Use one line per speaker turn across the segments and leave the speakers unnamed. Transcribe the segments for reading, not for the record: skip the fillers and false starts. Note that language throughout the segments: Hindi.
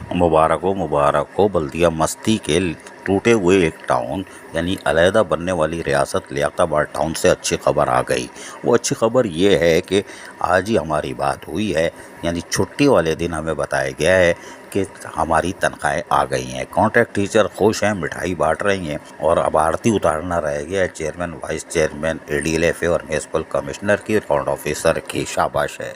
मुबारक हो बल्दिया मस्ती के टूटे हुए एक टाउन यानी अलहदा बनने वाली रियासत लियाकताबाद टाउन से अच्छी खबर आ गई। वो अच्छी खबर ये है कि आज ही हमारी बात हुई है, यानी छुट्टी वाले दिन हमें बताया गया है कि हमारी तनख्वाहें आ गई हैं। कॉन्ट्रैक्ट टीचर खुश हैं, मिठाई बांट रही हैं और अब आरती उतारना रह गया है चेयरमैन, वाइस चेयरमैन, एडीएलएफए और म्यूनसिपल कमिश्नर की, अकाउंट ऑफिसर की। शाबाश है,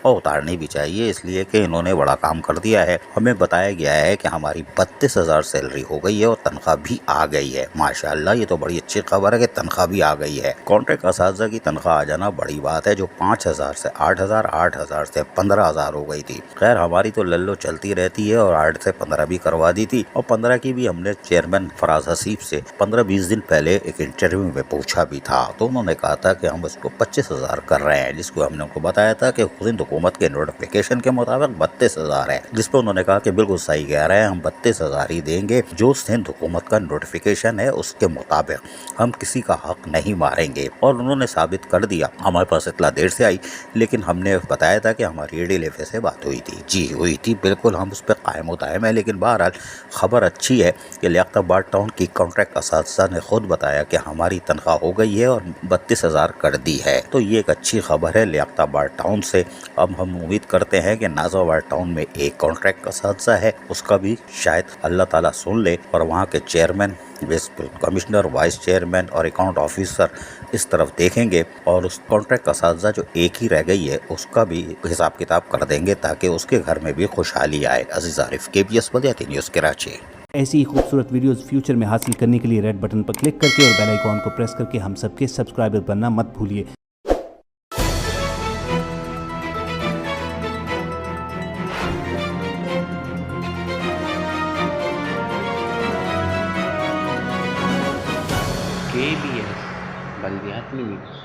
और उतारनी भी चाहिए इसलिए कि इन्होंने बड़ा काम कर दिया है। हमें बताया गया है कि हमारी 32,000 सैलरी हो गई है और तनख्वाह भी आ गई है। माशाल्लाह, ये तो बड़ी अच्छी खबर है कि तनख्वाह भी आ गई है। कॉन्ट्रैक्ट असातिज़ा की तनख्वाह आ जाना बड़ी बात है, जो 5,000 से 8,000, 8,000 से 15,000 हो गई थी। खैर, हमारी तो लल्लो चलती रहती है और 8 से 15 भी करवा दी थी, और 15 की भी हमने चेयरमैन फराज हसीब से 15-20 दिन पहले एक इंटरव्यू में पूछा भी था, तो उन्होंने कहा था कि हम इसको 25,000 कर रहे हैं, जिसको हमने उनको बताया था कि खुद हुकूमत के नोटिफिकेशन के मुताबिक 32,000 है, जिस पर उन्होंने कहा कि बिल्कुल सही कह रहे हैं, हम 32,000 ही देंगे। जो सिंध हुकूमत का नोटिफिकेशन है उसके मुताबिक हम किसी का हक नहीं मारेंगे, और उन्होंने साबित कर दिया। हमारे पास इतना देर से आई, लेकिन हमने बताया था कि हमारी एडीएलएफए से बात हुई थी। जी हुई थी, बिल्कुल हम उस पर कायम दायम है। लेकिन बहरहाल खबर अच्छी है कि लियाकताबाद टाउन की कॉन्ट्रैक्ट असातिज़ा ने खुद बताया कि हमारी तनख्वाह हो गई है और 32,000 कर दी है। तो ये एक अच्छी खबर है लियाकताबाद टाउन से। अब हम उम्मीद करते हैं कि नाज़िराबाद टाउन में एक कॉन्ट्रैक्ट असातिज़ा है, उसका भी शायद अल्लाह ताला सुन ले और वहाँ के चेयरमैन, कमिश्नर, वाइस चेयरमैन और अकाउंट ऑफिसर इस तरफ देखेंगे और उस कॉन्ट्रैक्ट असातिज़ा जो एक ही रह गई है उसका भी हिसाब किताब कर देंगे, ताकि उसके घर में भी खुशहाली आए। अजीज़ आरिफ, KBS बल्दियाती न्यूज़, कराची।
ऐसी ही खूबसूरत वीडियोस फ्यूचर में हासिल करने के लिए रेड बटन पर क्लिक करके और बेल आइकॉन को प्रेस करके हम सबके सब्सक्राइबर बनना मत भूलिए।
KBS बल्दियाती न्यूज़।